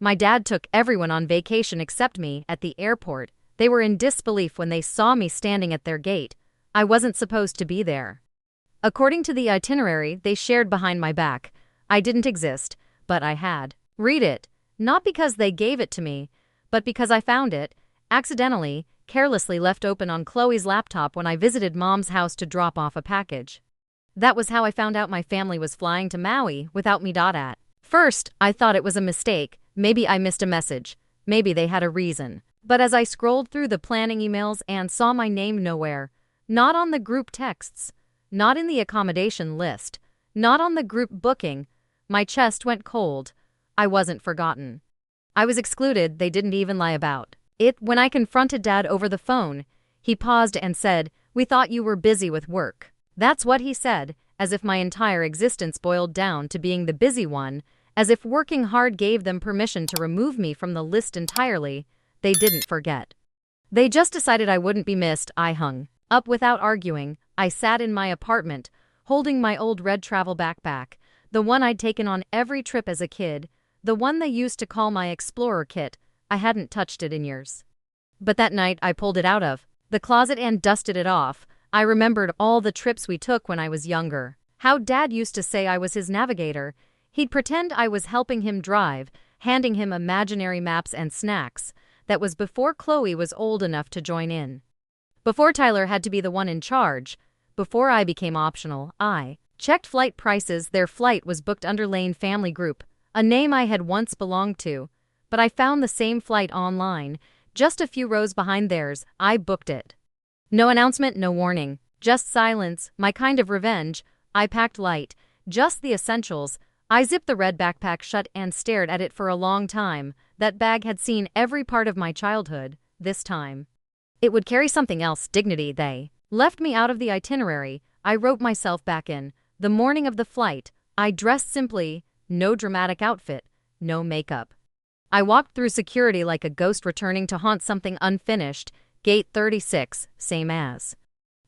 My dad took everyone on vacation except me at the airport. They were in disbelief when they saw me standing at their gate. I wasn't supposed to be there. According to the itinerary they shared behind my back, I didn't exist, but I had. Read it. Not because they gave it to me, but because I found it, accidentally, carelessly left open on Chloe's laptop when I visited Mom's house to drop off a package. That was how I found out my family was flying to Maui without me. At first, I thought it was a mistake. Maybe I missed a message. Maybe they had a reason. But as I scrolled through the planning emails and saw my name nowhere, not on the group texts, not in the accommodation list, not on the group booking, my chest went cold. I wasn't forgotten. I was excluded. They didn't even lie about it. When I confronted Dad over the phone, he paused and said, "We thought you were busy with work." That's what he said, as if my entire existence boiled down to being the busy one, as if working hard gave them permission to remove me from the list entirely. They didn't forget. They just decided I wouldn't be missed. I hung up without arguing. I sat in my apartment, holding my old red travel backpack, the one I'd taken on every trip as a kid, the one they used to call my Explorer kit. I hadn't touched it in years. But that night I pulled it out of the closet and dusted it off. I remembered all the trips we took when I was younger. How Dad used to say I was his navigator. He'd pretend I was helping him drive, handing him imaginary maps and snacks. That was before Chloe was old enough to join in. Before Tyler had to be the one in charge. Before I became optional. I checked flight prices. Their flight was booked under Lane Family Group, a name I had once belonged to. But I found the same flight online, just a few rows behind theirs. I booked it. No announcement, no warning, just silence, my kind of revenge. I packed light, just the essentials. I zipped the red backpack shut and stared at it for a long time. That bag had seen every part of my childhood. This time, it would carry something else, dignity. They left me out of the itinerary. I wrote myself back in. The morning of the flight, I dressed simply, no dramatic outfit, no makeup. I walked through security like a ghost returning to haunt something unfinished. Gate 36, same as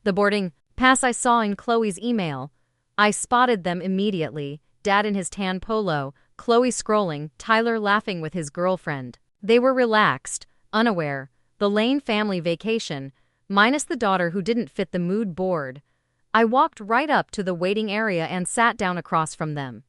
the boarding pass I saw in Chloe's email. I spotted them immediately. Dad in his tan polo, Chloe scrolling, Tyler laughing with his girlfriend. They were relaxed, unaware. The Lane family vacation, minus the daughter who didn't fit the mood board. I walked right up to the waiting area and sat down across from them,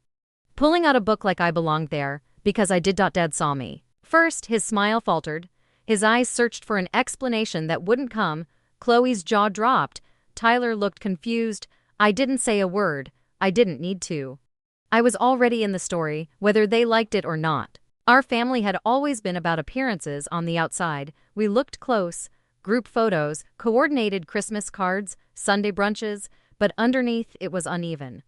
pulling out a book like I belonged there, because I did. Dad saw me. First, his smile faltered. His eyes searched for an explanation that wouldn't come. Chloe's jaw dropped. Tyler looked confused. I didn't say a word. I didn't need to. I was already in the story, whether they liked it or not. Our family had always been about appearances on the outside. We looked close, group photos, coordinated Christmas cards, Sunday brunches, but underneath it was uneven.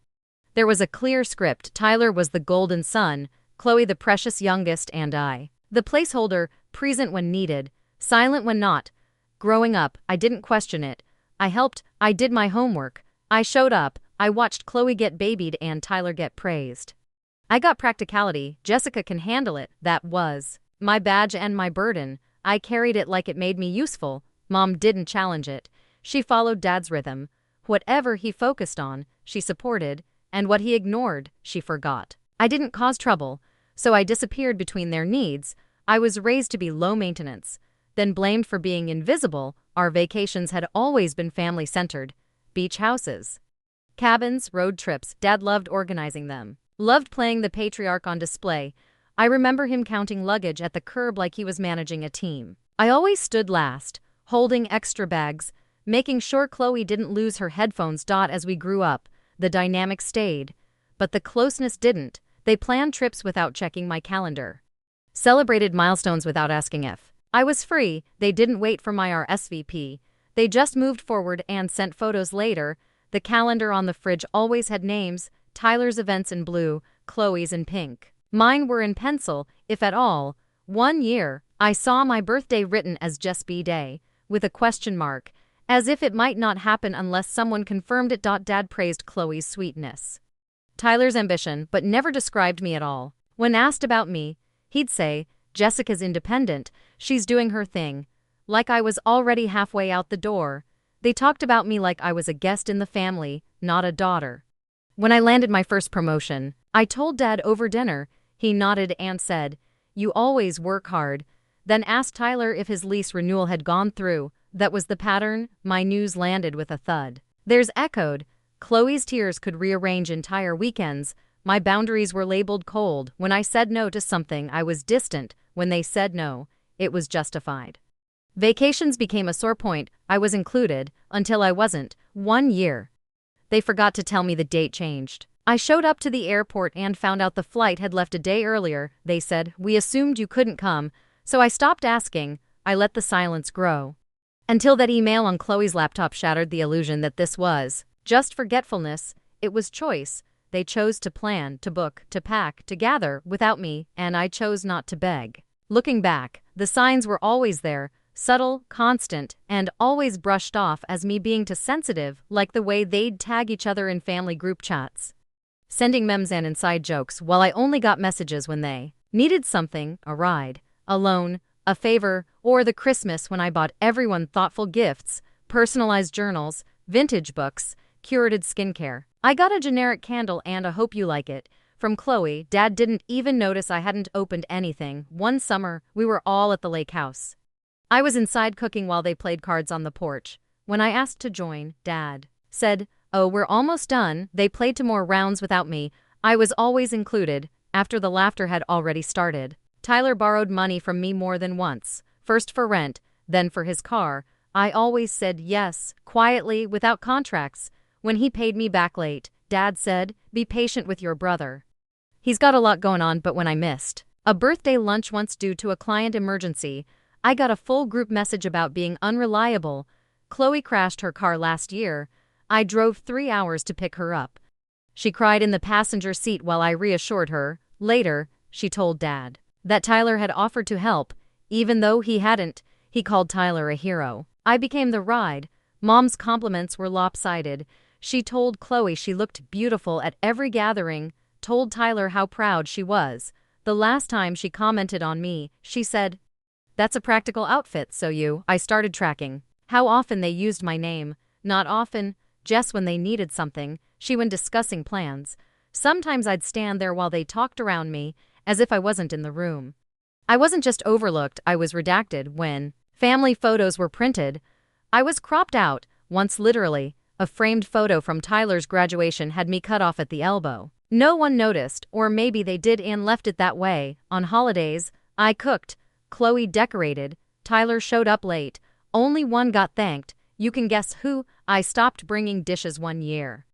There was a clear script. Tyler was the golden son, Chloe the precious youngest, and I, the placeholder, present when needed, silent when not. Growing up, I didn't question it. I helped, I did my homework. I showed up, I watched Chloe get babied and Tyler get praised. I got practicality. Jessica can handle it. That was my badge and my burden. I carried it like it made me useful. Mom didn't challenge it. She followed Dad's rhythm. Whatever he focused on, she supported, and what he ignored, she forgot. I didn't cause trouble, so I disappeared between their needs. I was raised to be low maintenance, then blamed for being invisible. Our vacations had always been family-centered. Beach houses, cabins, road trips. Dad loved organizing them. Loved playing the patriarch on display. I remember him counting luggage at the curb like he was managing a team. I always stood last, holding extra bags, making sure Chloe didn't lose her headphones. As we grew up, the dynamic stayed, but the closeness didn't. They planned trips without checking my calendar, celebrated milestones without asking if I was free. They didn't wait for my RSVP. They just moved forward and sent photos later. The calendar on the fridge always had names. Tyler's events in blue, Chloe's in pink. Mine were in pencil, if at all. One year, I saw my birthday written as just B-Day, with a question mark, as if it might not happen unless someone confirmed it. Dad praised Chloe's sweetness, Tyler's ambition, but never described me at all. When asked about me, he'd say, "Jessica's independent, she's doing her thing." Like I was already halfway out the door. They talked about me like I was a guest in the family, not a daughter. When I landed my first promotion, I told Dad over dinner. He nodded and said, "You always work hard." Then asked Tyler if his lease renewal had gone through. That was the pattern. My news landed with a thud. Theirs echoed. Chloe's tears could rearrange entire weekends. My boundaries were labeled cold. When I said no to something, I was distant. When they said no, it was justified. Vacations became a sore point. I was included, until I wasn't. 1 year. They forgot to tell me the date changed. I showed up to the airport and found out the flight had left a day earlier. They said, "We assumed you couldn't come." So I stopped asking. I let the silence grow. Until that email on Chloe's laptop shattered the illusion that this was just forgetfulness. It was choice. They chose to plan, to book, to pack, to gather without me, and I chose not to beg. Looking back, the signs were always there, subtle, constant, and always brushed off as me being too sensitive, like the way they'd tag each other in family group chats, sending memes and inside jokes while I only got messages when they needed something, a ride, a loan, a favor, or the Christmas when I bought everyone thoughtful gifts, personalized journals, vintage books, curated skincare. I got a generic candle and a "hope you like it" from Chloe. Dad didn't even notice I hadn't opened anything. One summer, we were all at the lake house. I was inside cooking while they played cards on the porch. When I asked to join, Dad said, "Oh, we're almost done." They played 2 more rounds without me. I was always included. After the laughter had already started, Tyler borrowed money from me more than once, first for rent, then for his car. I always said yes, quietly, without contracts. When he paid me back late, Dad said, "Be patient with your brother. He's got a lot going on." But when I missed a birthday lunch once due to a client emergency, I got a full group message about being unreliable. Chloe crashed her car last year. I drove 3 hours to pick her up. She cried in the passenger seat while I reassured her. Later, she told Dad that Tyler had offered to help, even though he hadn't. He called Tyler a hero. I became the ride. Mom's compliments were lopsided. She told Chloe she looked beautiful at every gathering, told Tyler how proud she was. The last time she commented on me, she said, "That's a practical outfit, so you." I started tracking how often they used my name. Not often, just when they needed something. When discussing plans. Sometimes I'd stand there while they talked around me, as if I wasn't in the room. I wasn't just overlooked, I was redacted. When family photos were printed, I was cropped out, once literally. A framed photo from Tyler's graduation had me cut off at the elbow. No one noticed, or maybe they did and left it that way. On holidays, I cooked. Chloe decorated. Tyler showed up late. Only one got thanked. You can guess who. I stopped bringing dishes 1 year.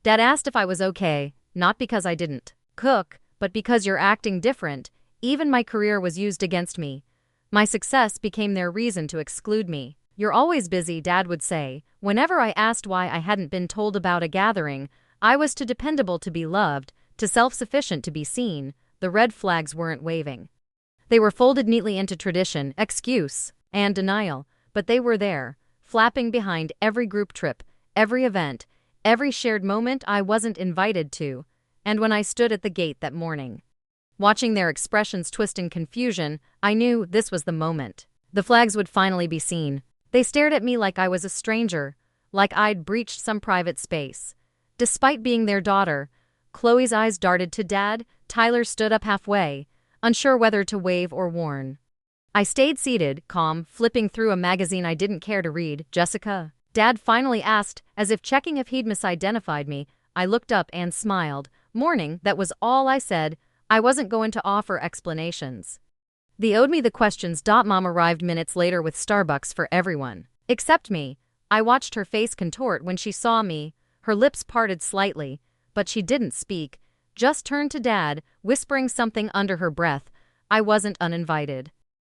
Dad asked if I was okay, not because I didn't cook, but because you're acting different. Even my career was used against me. My success became their reason to exclude me. "You're always busy," Dad would say. Whenever I asked why I hadn't been told about a gathering, I was too dependable to be loved, too self-sufficient to be seen. The red flags weren't waving. They were folded neatly into tradition, excuse, and denial, but they were there, flapping behind every group trip, every event, every shared moment I wasn't invited to. And when I stood at the gate that morning, watching their expressions twist in confusion, I knew this was the moment. The flags would finally be seen. They stared at me like I was a stranger, like I'd breached some private space. Despite being their daughter, Chloe's eyes darted to Dad. Tyler stood up halfway, unsure whether to wave or warn. I stayed seated, calm, flipping through a magazine I didn't care to read. "Jessica?" Dad finally asked, as if checking if he'd misidentified me. I looked up and smiled. "Morning," that was all I said. I wasn't going to offer explanations. They owed me the questions. Mom arrived minutes later with Starbucks for everyone except me. I watched her face contort when she saw me. Her lips parted slightly, but she didn't speak, just turned to Dad, whispering something under her breath. I wasn't uninvited.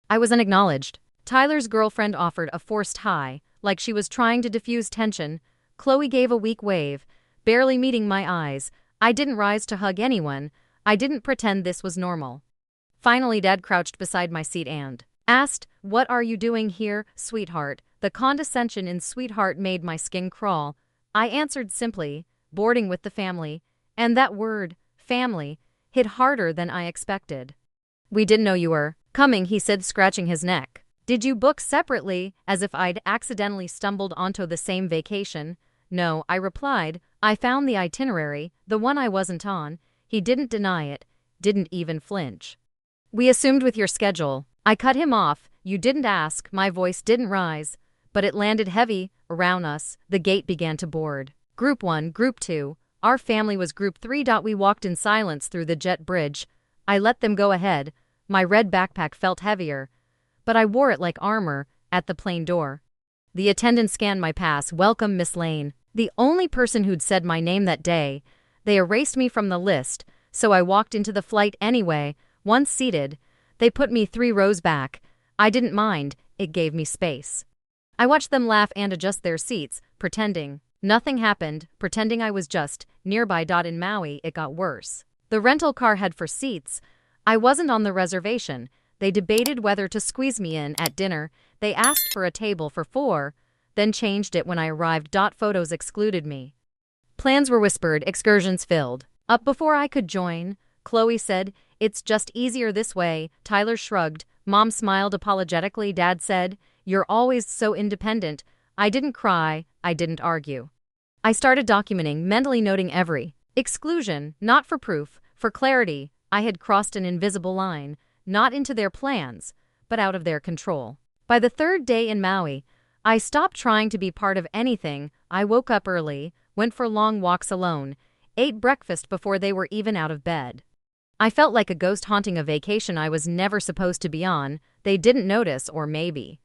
I was unacknowledged. Tyler's girlfriend offered a forced hi, like she was trying to diffuse tension. Chloe gave a weak wave, barely meeting my eyes. I didn't rise to hug anyone. I didn't pretend this was normal. Finally, Dad crouched beside my seat and asked, "What are you doing here, sweetheart?" The condescension in "sweetheart" made my skin crawl. I answered simply, "Boarding with the family." And that word, family, hit harder than I expected. "We didn't know you were coming," he said, scratching his neck. "Did you book separately?" As if I'd accidentally stumbled onto the same vacation. "No," I replied. "I found the itinerary, the one I wasn't on." He didn't deny it, didn't even flinch. We assumed with your schedule. I cut him off. You didn't ask, my voice didn't rise. But it landed heavy. Around us, the gate began to board. Group 1, Group 2. Our family was Group 3. We walked in silence through the jet bridge. I let them go ahead. My red backpack felt heavier, but I wore it like armor. At the plane door, the attendant scanned my pass. Welcome, Miss Lane. The only person who'd said my name that day. They erased me from the list, so I walked into the flight anyway. Once seated, they put me 3 rows back. I didn't mind, it gave me space. I watched them laugh and adjust their seats, pretending nothing happened, pretending I was just nearby. In Maui, it got worse. The rental car had 4 seats. I wasn't on the reservation. They debated whether to squeeze me in. At dinner, they asked for a table for 4, then changed it when I arrived. Photos excluded me. Plans were whispered, excursions filled up before I could join. Chloe said, "It's just easier this way." Tyler shrugged. Mom smiled apologetically. Dad said, "You're always so independent." I didn't cry, I didn't argue. I started documenting, mentally noting every exclusion, not for proof, for clarity. I had crossed an invisible line, not into their plans, but out of their control. By the 3rd day in Maui, I stopped trying to be part of anything. I woke up early, went for long walks alone, ate breakfast before they were even out of bed. I felt like a ghost haunting a vacation I was never supposed to be on. They didn't notice, or maybe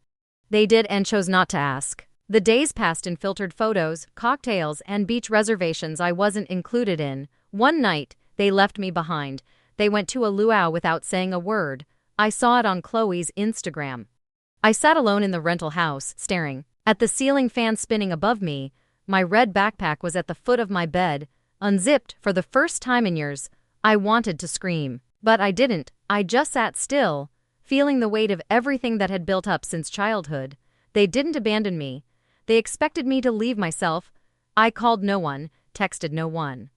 they did and chose not to ask. The days passed in filtered photos, cocktails, and beach reservations I wasn't included in. One night, they left me behind. They went to a luau without saying a word. I saw it on Chloe's Instagram. I sat alone in the rental house, staring at the ceiling fan spinning above me. My red backpack was at the foot of my bed, unzipped for the first time in years. I wanted to scream, but I didn't. I just sat still, feeling the weight of everything that had built up since childhood. They didn't abandon me. They expected me to leave myself. I called no one, texted no one.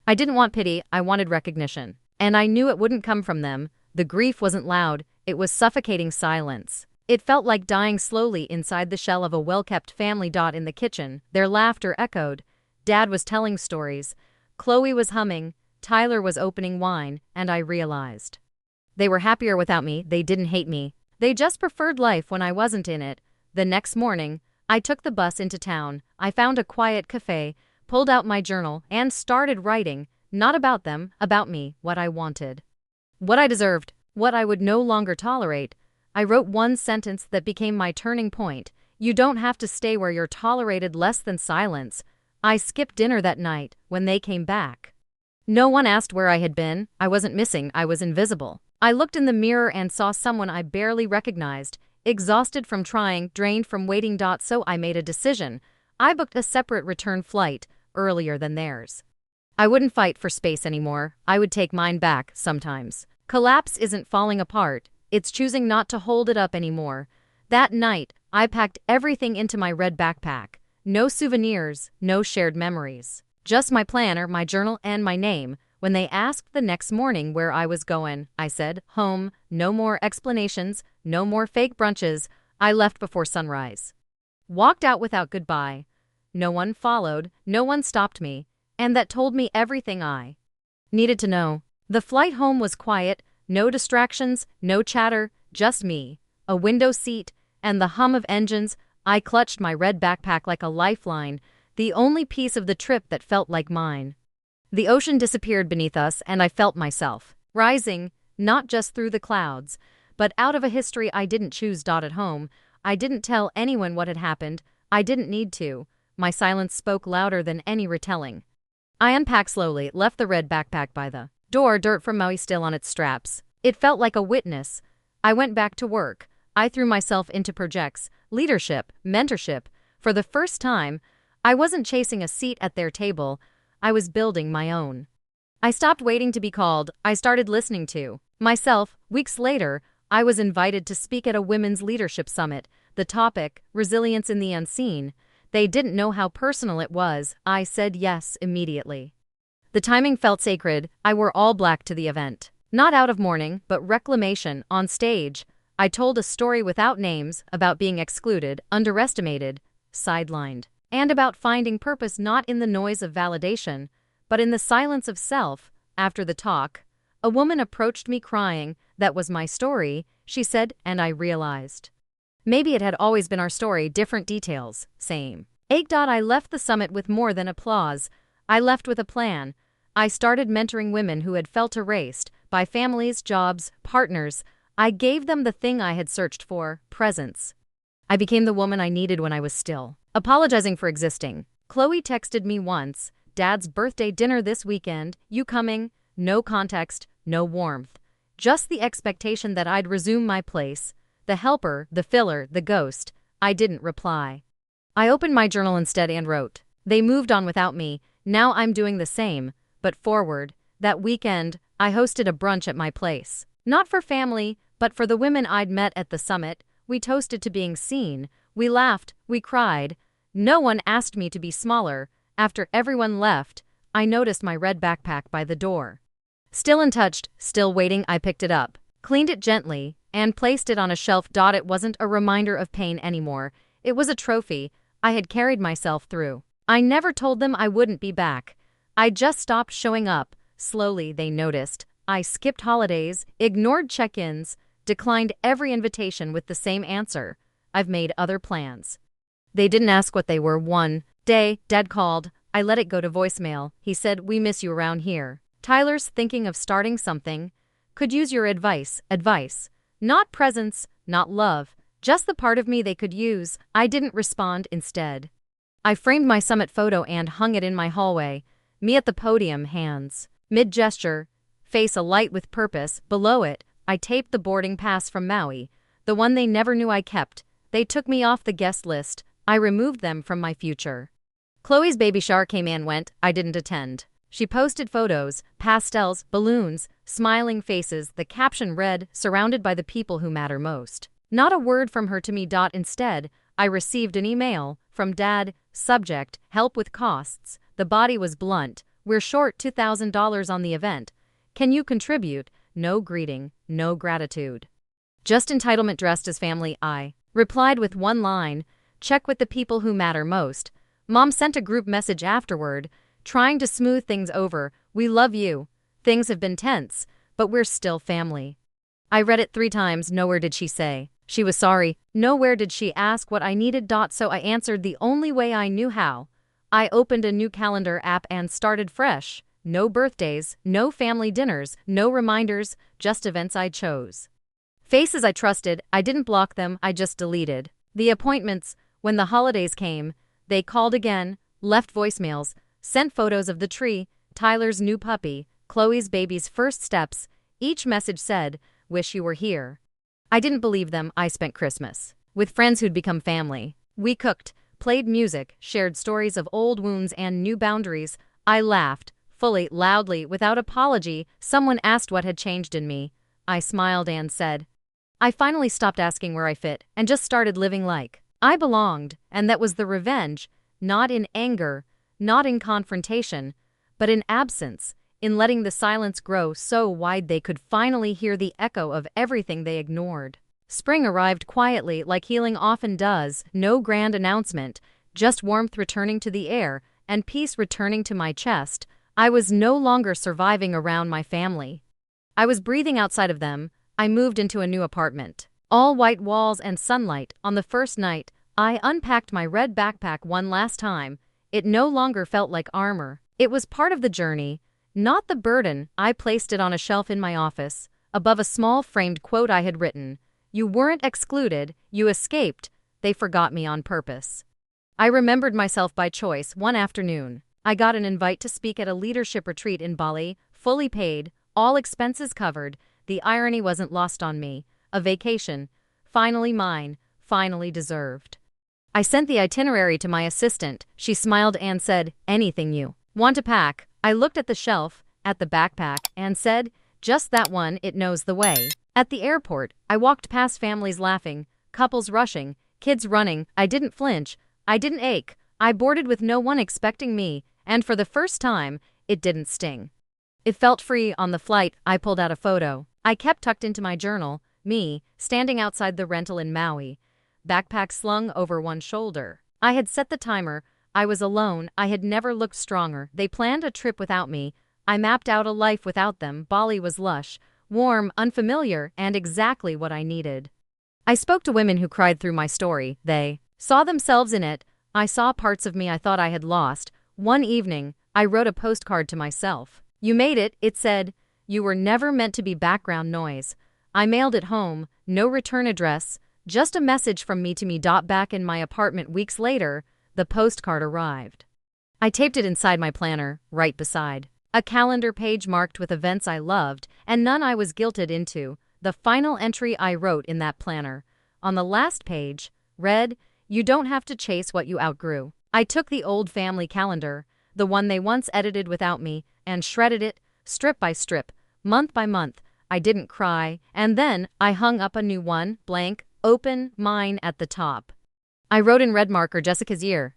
I didn't want pity, I wanted recognition. And I knew it wouldn't come from them. The grief wasn't loud, it was suffocating silence. It felt like dying slowly inside the shell of a well-kept family. In the kitchen, their laughter echoed. Dad was telling stories. Chloe was humming. Tyler was opening wine, and I realized they were happier without me. They didn't hate me. They just preferred life when I wasn't in it. The next morning, I took the bus into town. I found a quiet cafe, pulled out my journal, and started writing. Not about them, about me, what I wanted, what I deserved, what I would no longer tolerate. I wrote one sentence that became my turning point. You don't have to stay where you're tolerated. Less than silence. I skipped dinner that night when they came back. No one asked where I had been. I wasn't missing, I was invisible. I looked in the mirror and saw someone I barely recognized, exhausted from trying, drained from waiting. So I made a decision. I booked a separate return flight, earlier than theirs. I wouldn't fight for space anymore. I would take mine back, sometimes. Collapse isn't falling apart, it's choosing not to hold it up anymore. That night, I packed everything into my red backpack. No souvenirs, no shared memories. Just my planner, my journal, and my name. When they asked the next morning where I was going, I said, home. No more explanations, no more fake brunches. I left before sunrise. Walked out without goodbye. No one followed, no one stopped me. And that told me everything I needed to know. The flight home was quiet, no distractions, no chatter, just me, a window seat, and the hum of engines. I clutched my red backpack like a lifeline, the only piece of the trip that felt like mine. The ocean disappeared beneath us, and I felt myself rising, not just through the clouds, but out of a history I didn't choose. At home, I didn't tell anyone what had happened. I didn't need to. My silence spoke louder than any retelling. I unpacked slowly, left the red backpack by the door, dirt from Maui still on its straps. It felt like a witness. I went back to work. I threw myself into projects, leadership, mentorship. For the first time, I wasn't chasing a seat at their table. I was building my own. I stopped waiting to be called. I started listening to myself. Weeks later, I was invited to speak at a women's leadership summit. The topic, resilience in the unseen. They didn't know how personal it was. I said yes immediately. The timing felt sacred. I wore all black to the event. Not out of mourning, but reclamation. On stage, I told a story without names, about being excluded, underestimated, sidelined, and about finding purpose not in the noise of validation, but in the silence of self. After the talk, A woman approached me crying. That was my story, she said, and I realized. Maybe it had always been our story, different details, same. I left the summit with more than applause. I left with a plan. I started mentoring women who had felt erased by families, jobs, partners. I gave them the thing I had searched for, presence. I became the woman I needed when I was still apologizing for existing. Chloe texted me once, "Dad's birthday dinner this weekend, you coming?" No context, no warmth. Just the expectation that I'd resume my place. The helper, the filler, the ghost. I didn't reply. I opened my journal instead and wrote, "They moved on without me, now I'm doing the same, but forward." That weekend, I hosted a brunch at my place. Not for family, but for the women I'd met at the summit. We toasted to being seen. We laughed, we cried. No one asked me to be smaller. After everyone left, I noticed my red backpack by the door. Still untouched, still waiting, I picked it up, cleaned it gently, and placed it on a shelf. It wasn't a reminder of pain anymore. It was a trophy I had carried myself through. I never told them I wouldn't be back. I just stopped showing up. Slowly, they noticed. I skipped holidays, ignored check-ins, declined every invitation with the same answer: "I've made other plans." They didn't ask what they were. One day, Dad called. I let it go to voicemail. He said, "We miss you around here. Tyler's thinking of starting something. Could use your advice." Advice. Not presence, not love, just the part of me they could use. I didn't respond. Instead, I framed my summit photo and hung it in my hallway. Me at the podium, hands mid-gesture, face alight with purpose. Below it, I taped the boarding pass from Maui, the one they never knew I kept. They took me off the guest list. I removed them from my future. Chloe's baby shower came and went. I didn't attend. She posted photos, pastels, balloons, smiling faces. The caption read, "Surrounded by the people who matter most." Not a word from her to me. Instead, I received an email from Dad. Subject, "Help with costs." The body was blunt. "We're short $2,000 on the event. Can you contribute?" No greeting, no gratitude. Just entitlement dressed as family. I replied with one line, "Check with the people who matter most." Mom sent a group message afterward, trying to smooth things over. "We love you. Things have been tense, but we're still family." I read it 3 times. Nowhere did she say she was sorry. Nowhere did she ask what I needed. So I answered the only way I knew how. I opened a new calendar app and started fresh. No birthdays, no family dinners, no reminders, just events I chose. Faces I trusted. I didn't block them, I just deleted the appointments. When the holidays came, they called again, left voicemails, sent photos of the tree, Tyler's new puppy, Chloe's baby's first steps. Each message said, "Wish you were here." I didn't believe them. I spent Christmas with friends who'd become family. We cooked, played music, shared stories of old wounds and new boundaries. I laughed, fully, loudly, without apology. Someone asked what had changed in me. I smiled and said, I finally stopped asking where I fit and just started living like I belonged. And that was the revenge, not in anger, not in confrontation, but in absence, in letting the silence grow so wide they could finally hear the echo of everything they ignored. Spring arrived quietly, like healing often does. No grand announcement, just warmth returning to the air and peace returning to my chest. I was no longer surviving around my family. I was breathing outside of them. I moved into a new apartment. All white walls and sunlight. On the first night, I unpacked my red backpack one last time. It no longer felt like armor. It was part of the journey, not the burden. I placed it on a shelf in my office, above a small framed quote I had written. "You weren't excluded, you escaped. They forgot me on purpose." I remembered myself by choice. One afternoon, I got an invite to speak at a leadership retreat in Bali, fully paid, all expenses covered. The irony wasn't lost on me. A vacation, finally mine, finally deserved. I sent the itinerary to my assistant. She smiled and said, "Anything you want to pack?" I looked at the shelf, at the backpack, and said, "Just that one, it knows the way." At the airport, I walked past families laughing, couples rushing, kids running. I didn't flinch. I didn't ache. I boarded with no one expecting me, and for the first time, it didn't sting. It felt free. On the flight, I pulled out a photo I kept tucked into my journal, me, standing outside the rental in Maui, backpack slung over one shoulder. I had set the timer. I was alone. I had never looked stronger. They planned a trip without me. I mapped out a life without them. Bali was lush, warm, unfamiliar, and exactly what I needed. I spoke to women who cried through my story. They saw themselves in it. I saw parts of me I thought I had lost. One evening, I wrote a postcard to myself. "You made it," it said. "You were never meant to be background noise." I mailed it home, no return address, just a message from me to me. Back in my apartment weeks later, the postcard arrived. I taped it inside my planner, right beside a calendar page marked with events I loved and none I was guilted into. The final entry I wrote in that planner, on the last page, read, "You don't have to chase what you outgrew." I took the old family calendar, the one they once edited without me, and shredded it, strip by strip, month by month. I didn't cry, and then I hung up a new one, blank, open, mine at the top. I wrote in red marker Jessica's year,